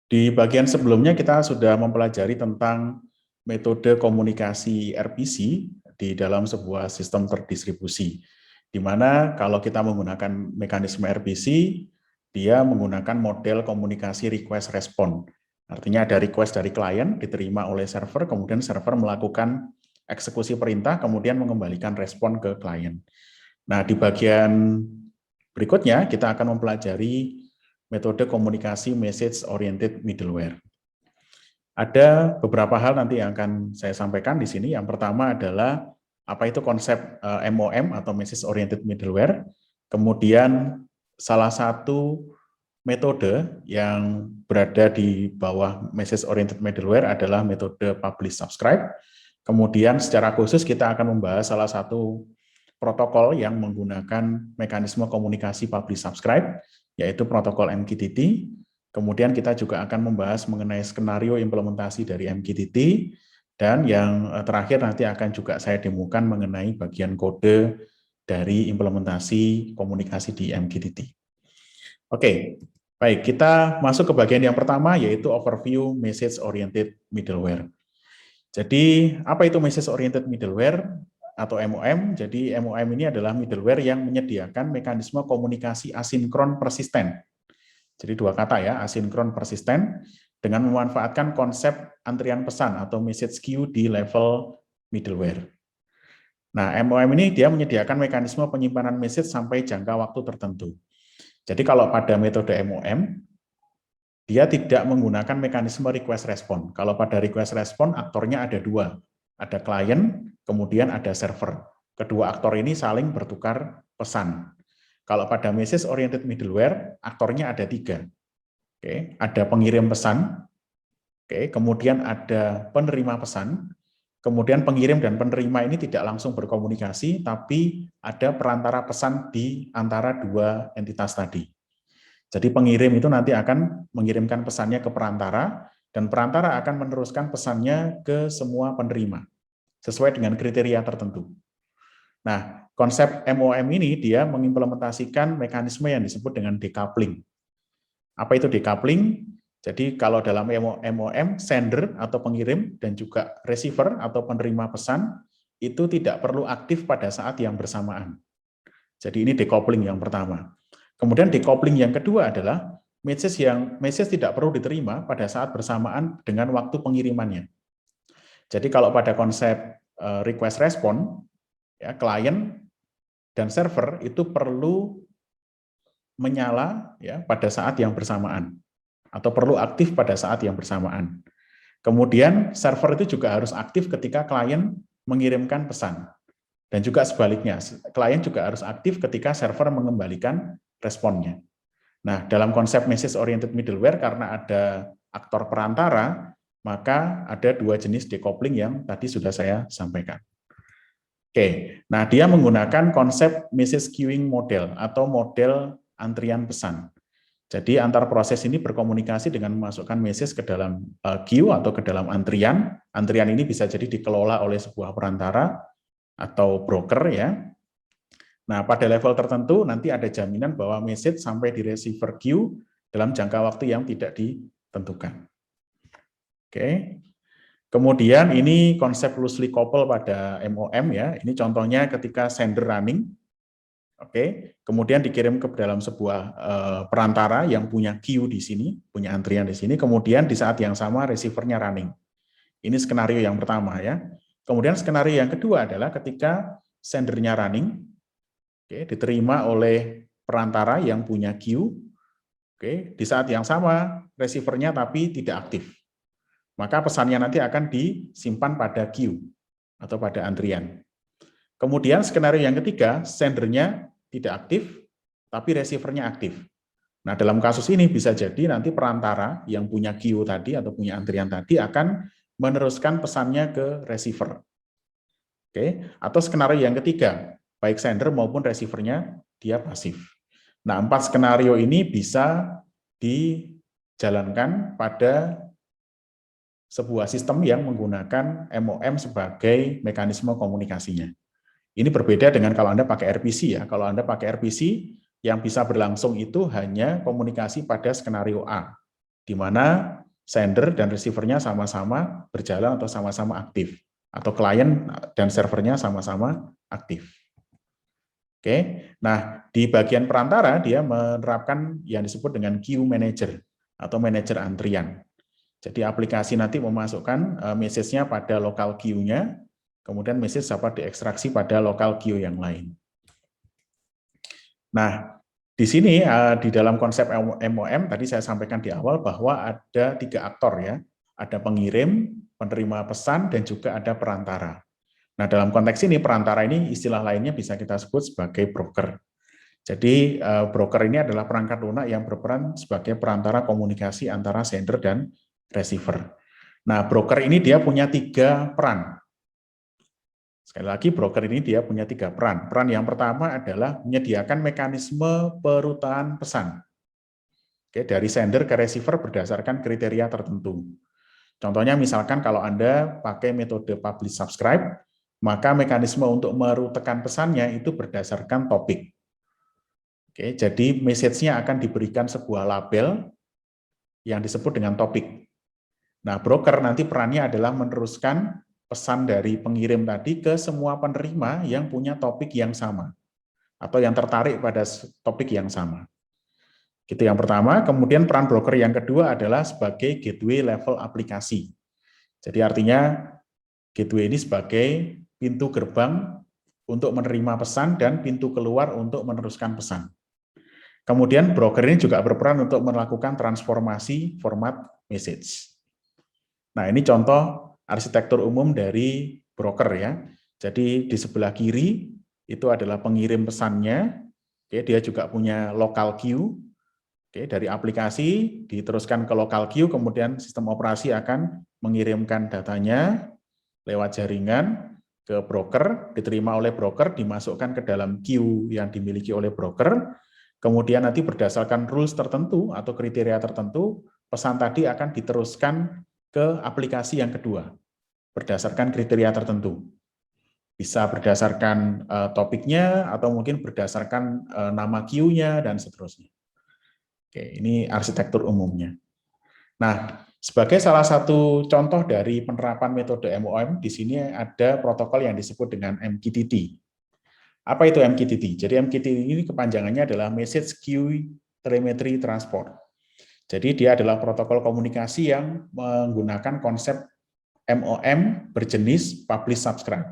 Di bagian sebelumnya kita sudah mempelajari tentang metode komunikasi RPC di dalam sebuah sistem terdistribusi, di mana kalau kita menggunakan mekanisme RPC, dia menggunakan model komunikasi request respon. Artinya ada request dari klien, diterima oleh server, kemudian server melakukan eksekusi perintah, kemudian mengembalikan respon ke klien. Nah, di bagian berikutnya kita akan mempelajari metode komunikasi message oriented middleware. Ada beberapa hal nanti yang akan saya sampaikan di sini. Yang pertama adalah apa itu konsep MOM atau message oriented middleware. Kemudian salah satu metode yang berada di bawah message oriented middleware adalah metode publish subscribe. Kemudian secara khusus kita akan membahas salah satu protokol yang menggunakan mekanisme komunikasi publish subscribe, yaitu protokol MQTT. Kemudian kita juga akan membahas mengenai skenario implementasi dari MQTT, dan yang terakhir nanti akan juga saya demokan mengenai bagian kode dari implementasi komunikasi di MQTT. Oke, baik, kita masuk ke bagian yang pertama, yaitu overview message oriented middleware. Jadi, apa itu message oriented middleware atau MOM? Jadi, MOM ini adalah middleware yang menyediakan mekanisme komunikasi asinkron persisten. Jadi dua kata ya, asinkron persisten, dengan memanfaatkan konsep antrian pesan atau message queue di level middleware. Nah, MOM ini dia menyediakan mekanisme penyimpanan message sampai jangka waktu tertentu. Jadi kalau pada metode MOM, dia tidak menggunakan mekanisme request respon. Kalau pada request respon, aktornya ada dua. Ada klien, kemudian ada server. Kedua aktor ini saling bertukar pesan. Kalau pada message oriented middleware, aktornya ada tiga. Oke, ada pengirim pesan, oke, kemudian ada penerima pesan, kemudian pengirim dan penerima ini tidak langsung berkomunikasi, tapi ada perantara pesan di antara dua entitas tadi. Jadi pengirim itu nanti akan mengirimkan pesannya ke perantara, dan perantara akan meneruskan pesannya ke semua penerima, sesuai dengan kriteria tertentu. Nah, konsep MOM ini dia mengimplementasikan mekanisme yang disebut dengan decoupling. Apa itu decoupling? Jadi kalau dalam MOM, sender atau pengirim dan juga receiver atau penerima pesan itu tidak perlu aktif pada saat yang bersamaan. Jadi ini decoupling yang pertama. Kemudian decoupling yang kedua adalah message tidak perlu diterima pada saat bersamaan dengan waktu pengirimannya. Jadi kalau pada konsep request respon, ya, klien dan server itu perlu menyala ya pada saat yang bersamaan atau perlu aktif pada saat yang bersamaan. Kemudian server itu juga harus aktif ketika klien mengirimkan pesan. Dan juga sebaliknya, klien juga harus aktif ketika server mengembalikan responnya. Nah, dalam konsep message oriented middleware karena ada aktor perantara, maka ada dua jenis decoupling yang tadi sudah saya sampaikan. Oke, nah dia menggunakan konsep message queuing model atau model antrian pesan. Jadi antar proses ini berkomunikasi dengan memasukkan message ke dalam queue atau ke dalam antrian. Antrian ini bisa jadi dikelola oleh sebuah perantara atau broker ya. Nah, pada level tertentu nanti ada jaminan bahwa message sampai di receiver queue dalam jangka waktu yang tidak ditentukan. Oke. Kemudian ini konsep loosely couple pada MOM ya. Ini contohnya ketika sender running. Oke, kemudian dikirim ke dalam sebuah perantara yang punya queue di sini, punya antrian di sini, kemudian di saat yang sama receiver-nya running. Ini skenario yang pertama ya. Kemudian skenario yang kedua adalah ketika sendernya running, oke, diterima oleh perantara yang punya queue, oke, di saat yang sama receiver-nya tapi tidak aktif. Maka pesannya nanti akan disimpan pada queue atau pada antrian. Kemudian skenario yang ketiga, sendernya tidak aktif, tapi receiver-nya aktif. Nah, dalam kasus ini bisa jadi nanti perantara yang punya queue tadi atau punya antrian tadi akan meneruskan pesannya ke receiver. Oke, atau skenario yang ketiga, baik sender maupun receiver-nya dia pasif. Nah, 4 skenario ini bisa dijalankan pada sebuah sistem yang menggunakan MOM sebagai mekanisme komunikasinya. Ini berbeda dengan kalau Anda pakai RPC ya. Kalau Anda pakai RPC, yang bisa berlangsung itu hanya komunikasi pada skenario A, di mana sender dan receiver-nya sama-sama berjalan atau sama-sama aktif, atau klien dan servernya sama-sama aktif. Oke, nah di bagian perantara dia menerapkan yang disebut dengan queue manager atau manajer antrian. Jadi aplikasi nanti memasukkan message-nya pada local queue-nya, kemudian message dapat diekstraksi pada local queue yang lain. Nah, di sini di dalam konsep MOM tadi saya sampaikan di awal bahwa ada 3 aktor ya, ada pengirim, penerima pesan, dan juga ada perantara. Nah, dalam konteks ini perantara ini istilah lainnya bisa kita sebut sebagai broker. Jadi broker ini adalah perangkat lunak yang berperan sebagai perantara komunikasi antara sender dan receiver. Nah, broker ini dia punya 3 peran. Sekali lagi, broker ini dia punya 3 peran. Peran yang pertama adalah menyediakan mekanisme perutaan pesan. Oke, dari sender ke receiver berdasarkan kriteria tertentu. Contohnya misalkan kalau Anda pakai metode publish subscribe, maka mekanisme untuk merutakan pesannya itu berdasarkan topik. Oke, jadi message-nya akan diberikan sebuah label yang disebut dengan topik. Nah, broker nanti perannya adalah meneruskan pesan dari pengirim tadi ke semua penerima yang punya topik yang sama atau yang tertarik pada topik yang sama. Itu yang pertama. Kemudian peran broker yang kedua adalah sebagai gateway level aplikasi. Jadi artinya gateway ini sebagai pintu gerbang untuk menerima pesan dan pintu keluar untuk meneruskan pesan. Kemudian broker ini juga berperan untuk melakukan transformasi format message. Nah, ini contoh arsitektur umum dari broker ya. Jadi di sebelah kiri itu adalah pengirim pesannya. Oke, dia juga punya local queue. Oke, dari aplikasi diteruskan ke local queue, kemudian sistem operasi akan mengirimkan datanya lewat jaringan ke broker, diterima oleh broker, dimasukkan ke dalam queue yang dimiliki oleh broker. Kemudian nanti berdasarkan rules tertentu atau kriteria tertentu, pesan tadi akan diteruskan ke aplikasi yang kedua, berdasarkan kriteria tertentu. Bisa berdasarkan topiknya, atau mungkin berdasarkan nama queue-nya, dan seterusnya. Oke, ini arsitektur umumnya. Nah, sebagai salah satu contoh dari penerapan metode MOM, di sini ada protokol yang disebut dengan MQTT. Apa itu MQTT? Jadi MQTT ini kepanjangannya adalah Message Queue Telemetry Transport. Jadi dia adalah protokol komunikasi yang menggunakan konsep MOM berjenis publish subscribe.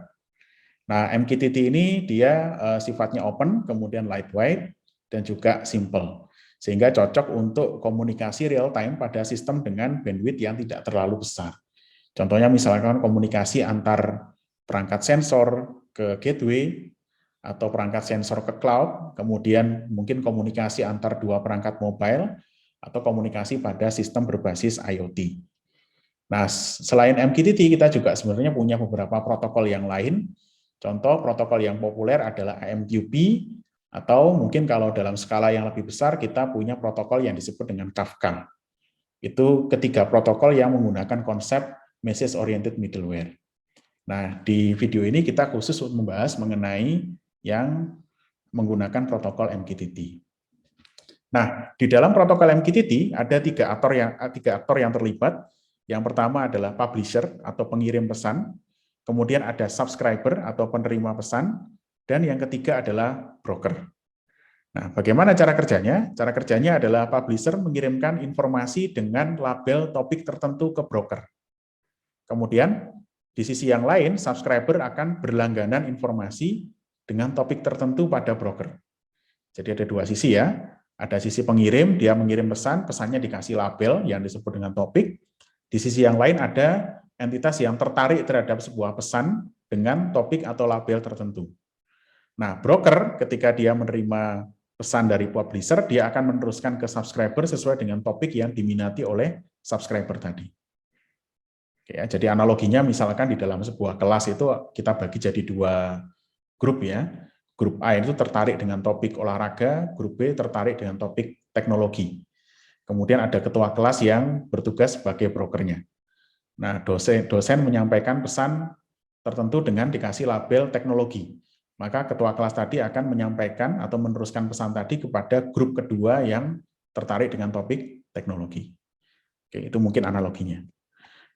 Nah, MQTT ini dia sifatnya open, kemudian lightweight, dan juga simple. Sehingga cocok untuk komunikasi real time pada sistem dengan bandwidth yang tidak terlalu besar. Contohnya misalkan komunikasi antar perangkat sensor ke gateway, atau perangkat sensor ke cloud, kemudian mungkin komunikasi antar 2 perangkat mobile, atau komunikasi pada sistem berbasis IoT. Nah, selain MQTT, kita juga sebenarnya punya beberapa protokol yang lain. Contoh protokol yang populer adalah AMQP, atau mungkin kalau dalam skala yang lebih besar, kita punya protokol yang disebut dengan Kafka. Itu ketiga protokol yang menggunakan konsep message-oriented middleware. Nah, di video ini kita khusus untuk membahas mengenai yang menggunakan protokol MQTT. Nah, di dalam protokol MQTT ada 3 aktor yang terlibat. Yang pertama adalah publisher atau pengirim pesan, kemudian ada subscriber atau penerima pesan, dan yang ketiga adalah broker. Nah, bagaimana cara kerjanya? Cara kerjanya adalah publisher mengirimkan informasi dengan label topik tertentu ke broker. Kemudian, di sisi yang lain, subscriber akan berlangganan informasi dengan topik tertentu pada broker. Jadi ada 2 sisi ya. Ada sisi pengirim, dia mengirim pesan, pesannya dikasih label yang disebut dengan topik. Di sisi yang lain ada entitas yang tertarik terhadap sebuah pesan dengan topik atau label tertentu. Nah, broker ketika dia menerima pesan dari publisher, dia akan meneruskan ke subscriber sesuai dengan topik yang diminati oleh subscriber tadi. Oke, ya, jadi analoginya misalkan di dalam sebuah kelas itu kita bagi jadi 2 grup ya. Grup A itu tertarik dengan topik olahraga, grup B tertarik dengan topik teknologi. Kemudian ada ketua kelas yang bertugas sebagai brokernya. Nah, dosen menyampaikan pesan tertentu dengan dikasih label teknologi. Maka ketua kelas tadi akan menyampaikan atau meneruskan pesan tadi kepada grup kedua yang tertarik dengan topik teknologi. Oke, itu mungkin analoginya.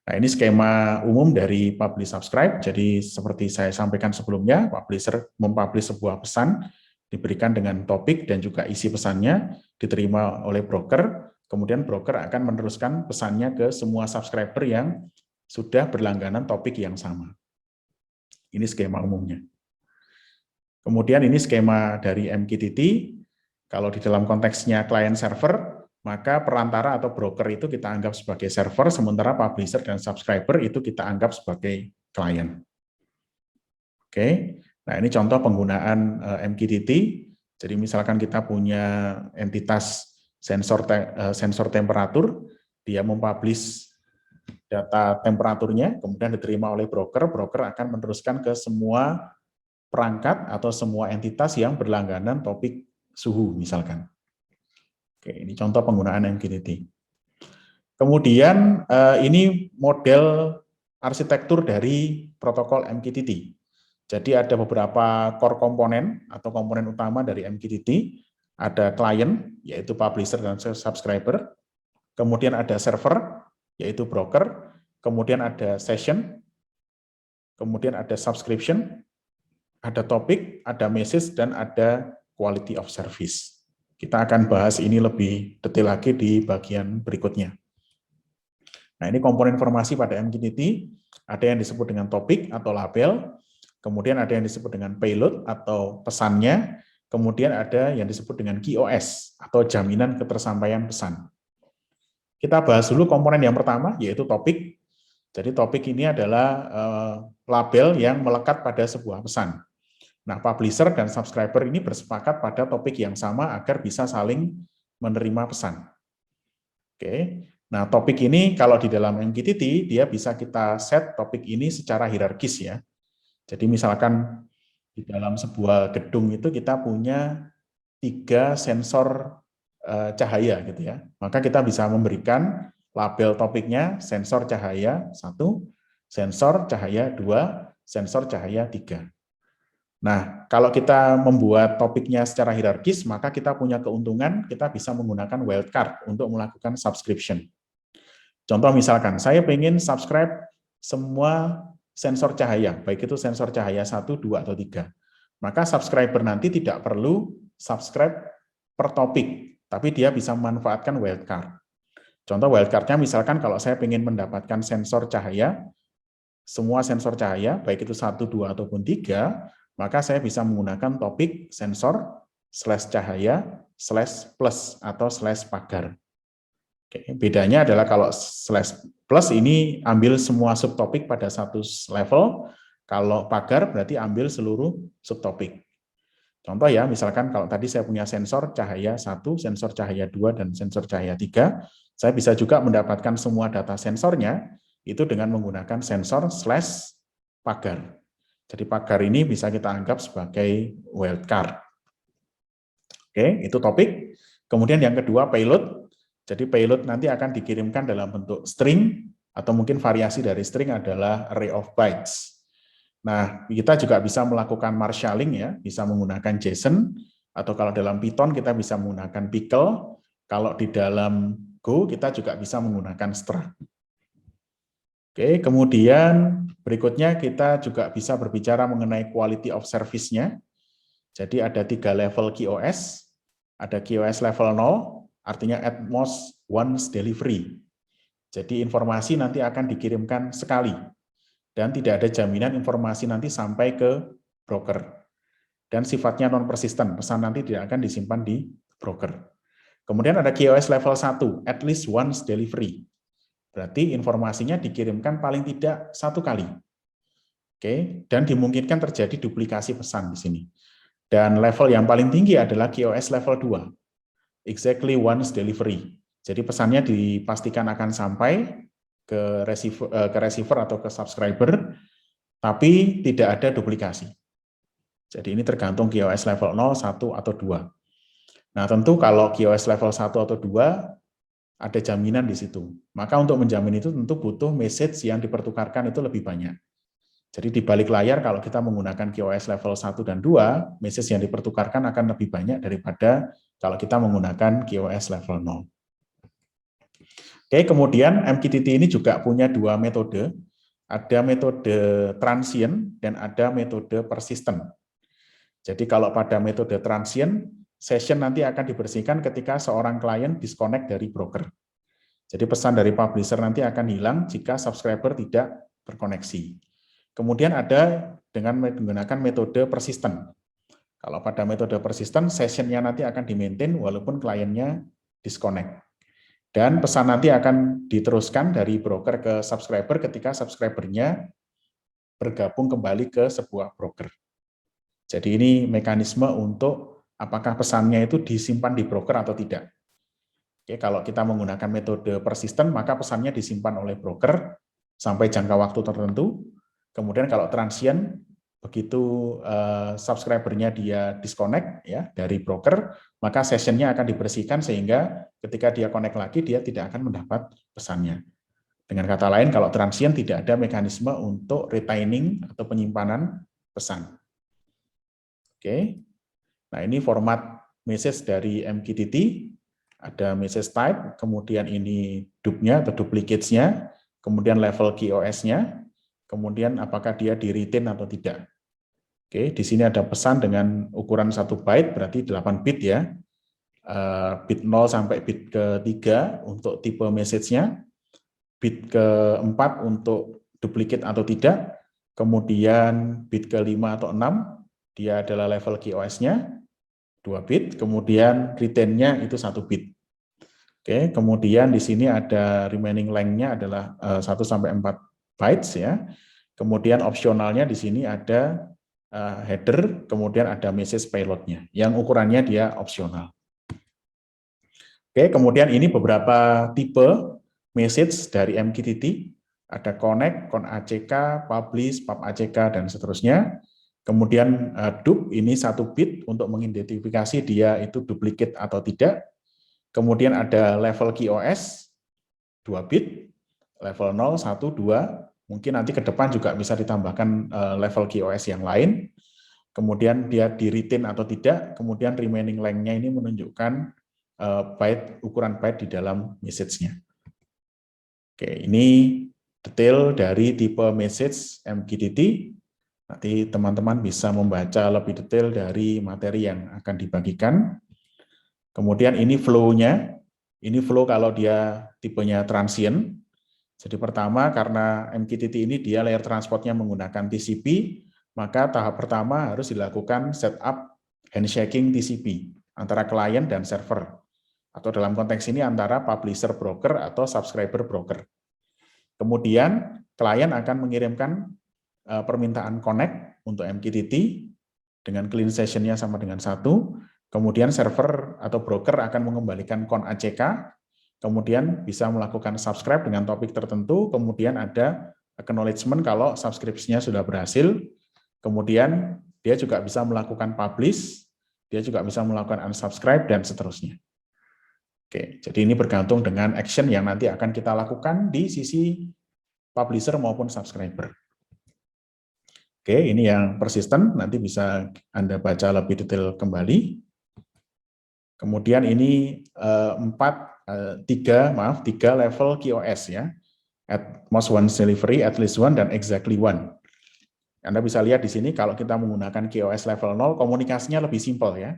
Nah, ini skema umum dari publish subscribe. Jadi seperti saya sampaikan sebelumnya, publisher mempublish sebuah pesan, diberikan dengan topik dan juga isi pesannya, diterima oleh broker, kemudian broker akan meneruskan pesannya ke semua subscriber yang sudah berlangganan topik yang sama. Ini skema umumnya. Kemudian ini skema dari MQTT. Kalau di dalam konteksnya client server, maka perantara atau broker itu kita anggap sebagai server, sementara publisher dan subscriber itu kita anggap sebagai klien. Oke, nah ini contoh penggunaan MQTT. Jadi misalkan kita punya entitas sensor temperatur, dia mempublish data temperaturnya, kemudian diterima oleh broker, broker akan meneruskan ke semua perangkat atau semua entitas yang berlangganan topik suhu misalkan. Oke, ini contoh penggunaan MQTT. Kemudian ini model arsitektur dari protokol MQTT. Jadi ada beberapa core komponen atau komponen utama dari MQTT. Ada client, yaitu publisher dan subscriber. Kemudian ada server, yaitu broker. Kemudian ada session. Kemudian ada subscription. Ada topik, ada message, dan ada quality of service. Kita akan bahas ini lebih detail lagi di bagian berikutnya. Nah, ini komponen informasi pada MQTT, ada yang disebut dengan topik atau label, kemudian ada yang disebut dengan payload atau pesannya, kemudian ada yang disebut dengan QoS atau jaminan ketersampaian pesan. Kita bahas dulu komponen yang pertama, yaitu topik. Jadi topik ini adalah label yang melekat pada sebuah pesan. Nah, publisher dan subscriber ini bersepakat pada topik yang sama agar bisa saling menerima pesan. Oke. Nah, topik ini kalau di dalam MQTT, dia bisa kita set topik ini secara hierarkis ya. Jadi misalkan di dalam sebuah gedung itu kita punya 3 sensor cahaya gitu ya. Maka kita bisa memberikan label topiknya sensor cahaya 1, sensor cahaya 2, sensor cahaya 3. Nah, kalau kita membuat topiknya secara hierarkis, maka kita punya keuntungan, kita bisa menggunakan wildcard untuk melakukan subscription. Contoh misalkan, saya ingin subscribe semua sensor cahaya, baik itu sensor cahaya 1, 2, atau 3. Maka subscriber nanti tidak perlu subscribe per topik, tapi dia bisa memanfaatkan wildcard. Contoh wildcard-nya misalkan kalau saya ingin mendapatkan sensor cahaya, semua sensor cahaya, baik itu 1, 2, ataupun 3, maka saya bisa menggunakan topik sensor /cahaya /plus atau /pagar. Oke, bedanya adalah kalau /plus ini ambil semua subtopik pada satu level, kalau pagar berarti ambil seluruh subtopik. Contoh ya, misalkan kalau tadi saya punya sensor cahaya 1, sensor cahaya 2, dan sensor cahaya 3, saya bisa juga mendapatkan semua data sensornya itu dengan menggunakan sensor /pagar. Jadi pagar ini bisa kita anggap sebagai wildcard. Oke, itu topik. Kemudian yang kedua payload. Jadi payload nanti akan dikirimkan dalam bentuk string, atau mungkin variasi dari string adalah array of bytes. Nah, kita juga bisa melakukan marshalling ya, bisa menggunakan JSON, atau kalau dalam Python kita bisa menggunakan pickle, kalau di dalam Go kita juga bisa menggunakan struct. Oke, kemudian berikutnya kita juga bisa berbicara mengenai quality of service-nya. Jadi ada 3 level QoS, ada QoS level 0, artinya at most once delivery. Jadi informasi nanti akan dikirimkan sekali, dan tidak ada jaminan informasi nanti sampai ke broker. Dan sifatnya non-persistent, pesan nanti tidak akan disimpan di broker. Kemudian ada QoS level 1, at least once delivery. Berarti informasinya dikirimkan paling tidak 1 kali. Oke, dan dimungkinkan terjadi duplikasi pesan di sini. Dan level yang paling tinggi adalah QoS level 2, exactly once delivery. Jadi pesannya dipastikan akan sampai ke receiver atau ke subscriber, tapi tidak ada duplikasi. Jadi ini tergantung QoS level 0, 1, atau 2. Nah, tentu kalau QoS level 1 atau 2, ada jaminan di situ. Maka untuk menjamin itu tentu butuh message yang dipertukarkan itu lebih banyak. Jadi di balik layar kalau kita menggunakan QoS level 1 dan 2, message yang dipertukarkan akan lebih banyak daripada kalau kita menggunakan QoS level 0. Oke, kemudian MQTT ini juga punya dua metode. Ada metode transient dan ada metode persistent. Jadi kalau pada metode transient, session nanti akan dibersihkan ketika seorang klien disconnect dari broker. Jadi pesan dari publisher nanti akan hilang jika subscriber tidak terkoneksi. Kemudian ada dengan menggunakan metode persistent. Kalau pada metode persistent, sessionnya nanti akan di-maintain walaupun kliennya disconnect. Dan pesan nanti akan diteruskan dari broker ke subscriber ketika subscribernya bergabung kembali ke sebuah broker. Jadi ini mekanisme untuk apakah pesannya itu disimpan di broker atau tidak. Oke, kalau kita menggunakan metode persisten, maka pesannya disimpan oleh broker sampai jangka waktu tertentu. Kemudian kalau transient, begitu subscribernya dia disconnect ya dari broker, maka sessionnya akan dibersihkan sehingga ketika dia connect lagi dia tidak akan mendapat pesannya. Dengan kata lain, kalau transient tidak ada mekanisme untuk retaining atau penyimpanan pesan. Oke, nah ini format message dari MQTT, ada message type, kemudian ini dupe-nya atau duplicates-nya, kemudian level QoS-nya, kemudian apakah dia di-retain atau tidak. Oke, di sini ada pesan dengan ukuran 1 byte, berarti 8 bit ya. Bit 0 sampai bit ke-3 untuk tipe message-nya, bit ke-4 untuk duplicate atau tidak, kemudian bit ke-5 atau 6, dia adalah level QoS-nya, 2 bit, kemudian retain-nya itu 1 bit. Oke, kemudian di sini ada remaining length-nya adalah 1 sampai 4 bytes ya. Kemudian opsionalnya di sini ada header, kemudian ada message payload-nya yang ukurannya dia opsional. Oke, kemudian ini beberapa tipe message dari MQTT, ada connect, con-ack, publish, pub-ack, dan seterusnya. Kemudian dupe ini 1 bit untuk mengidentifikasi dia itu duplicate atau tidak. Kemudian ada level QoS 2 bit, level 0, 1, 2. Mungkin nanti ke depan juga bisa ditambahkan level QoS yang lain. Kemudian dia di-retain atau tidak. Kemudian remaining length-nya ini menunjukkan byte, ukuran byte di dalam message-nya. Oke, ini detail dari tipe message MQTT. Nanti teman-teman bisa membaca lebih detail dari materi yang akan dibagikan. Kemudian ini flow-nya. Ini flow kalau dia tipenya transient. Jadi pertama karena MQTT ini dia layer transportnya menggunakan TCP, maka tahap pertama harus dilakukan setup handshaking TCP antara klien dan server. Atau dalam konteks ini antara publisher broker atau subscriber broker. Kemudian klien akan mengirimkan permintaan connect untuk MQTT dengan clean session-nya sama dengan 1, kemudian server atau broker akan mengembalikan con-ack, kemudian bisa melakukan subscribe dengan topik tertentu, kemudian ada acknowledgement kalau subscription-nya sudah berhasil, kemudian dia juga bisa melakukan publish, dia juga bisa melakukan unsubscribe, dan seterusnya. Oke, jadi ini bergantung dengan action yang nanti akan kita lakukan di sisi publisher maupun subscriber. Oke, ini yang persisten, nanti bisa Anda baca lebih detail kembali. Kemudian ini 3 level QoS ya. At most one delivery, at least one, dan exactly one. Anda bisa lihat di sini kalau kita menggunakan QoS level 0, komunikasinya lebih simpel ya.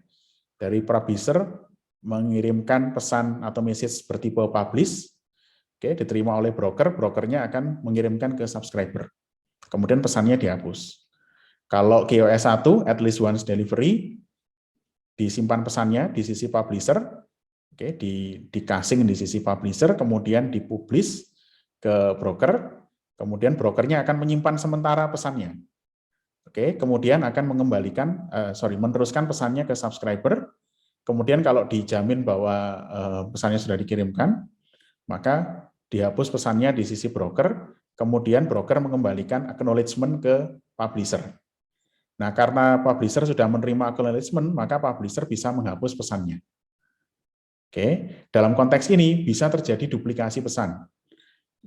Dari publisher mengirimkan pesan atau message bertipe publish, oke, diterima oleh broker, brokernya akan mengirimkan ke subscriber. Kemudian pesannya dihapus. Kalau QoS 1, at least once delivery, disimpan pesannya di sisi publisher, oke, di casing di sisi publisher, kemudian dipublish ke broker, kemudian brokernya akan menyimpan sementara pesannya. Oke, kemudian akan mengembalikan, meneruskan pesannya ke subscriber, kemudian kalau dijamin bahwa pesannya sudah dikirimkan, maka dihapus pesannya di sisi broker, kemudian broker mengembalikan acknowledgement ke publisher. Nah, karena publisher sudah menerima acknowledgement, maka publisher bisa menghapus pesannya. Oke, dalam konteks ini bisa terjadi duplikasi pesan.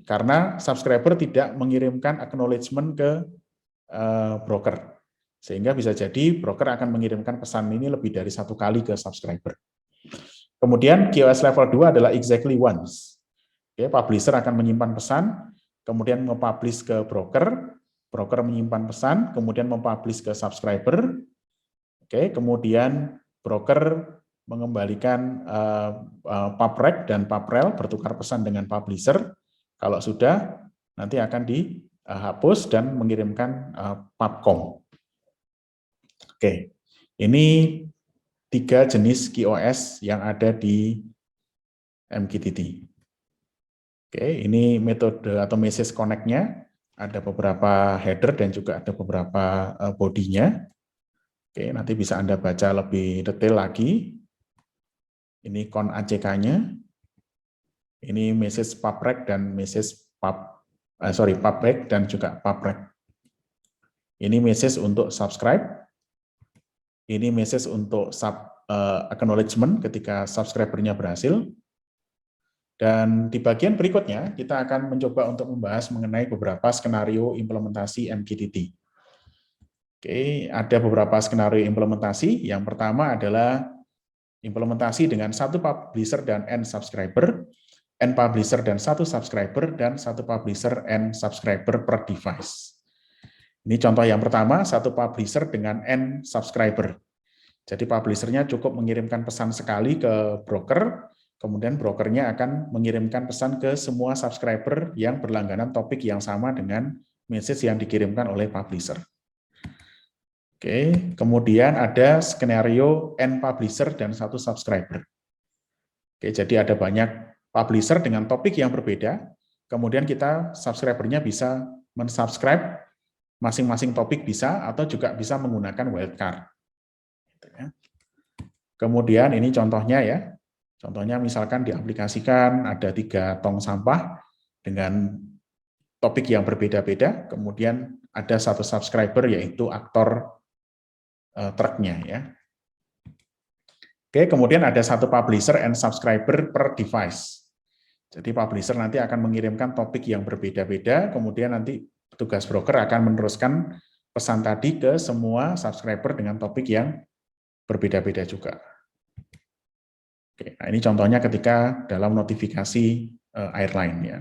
Karena subscriber tidak mengirimkan acknowledgement ke broker. Sehingga bisa jadi broker akan mengirimkan pesan ini lebih dari 1 kali ke subscriber. Kemudian QoS level 2 adalah exactly once. Oke, publisher akan menyimpan pesan, kemudian nge-publish ke broker, broker menyimpan pesan, kemudian mempublish ke subscriber. Oke, kemudian broker mengembalikan pubrek dan pubrel, bertukar pesan dengan publisher. Kalau sudah, nanti akan dihapus dan mengirimkan pubcom. Oke, ini 3 jenis QoS yang ada di MQTT. Oke, ini metode atau message connect-nya. Ada beberapa header dan juga ada beberapa body-nya. Oke, nanti bisa Anda baca lebih detail lagi. Ini con ACK-nya. Ini message pubrek dan message pubrek dan juga pubrek. Ini message untuk subscribe. Ini message untuk acknowledgement ketika subscriber-nya berhasil. Dan di bagian berikutnya, kita akan mencoba untuk membahas mengenai beberapa skenario implementasi MQTT. Oke, ada beberapa skenario implementasi. Yang pertama adalah implementasi dengan 1 publisher dan N subscriber, N publisher dan 1 subscriber, dan 1 publisher N subscriber per device. Ini contoh yang pertama, 1 publisher dengan N subscriber. Jadi publishernya cukup mengirimkan pesan sekali ke broker, kemudian brokernya akan mengirimkan pesan ke semua subscriber yang berlangganan topik yang sama dengan message yang dikirimkan oleh publisher. Oke, kemudian ada skenario N publisher dan 1 subscriber. Oke, jadi ada banyak publisher dengan topik yang berbeda, kemudian kita subscribernya bisa mensubscribe masing-masing topik bisa, atau juga bisa menggunakan wildcard. Kemudian ini contohnya ya. Contohnya misalkan diaplikasikan ada 3 tong sampah dengan topik yang berbeda-beda, kemudian ada 1 subscriber yaitu aktor truknya ya. Oke, kemudian ada 1 publisher and subscriber per device. Jadi publisher nanti akan mengirimkan topik yang berbeda-beda, kemudian nanti petugas broker akan meneruskan pesan tadi ke semua subscriber dengan topik yang berbeda-beda juga. Oke, nah ini contohnya ketika dalam notifikasi airline ya.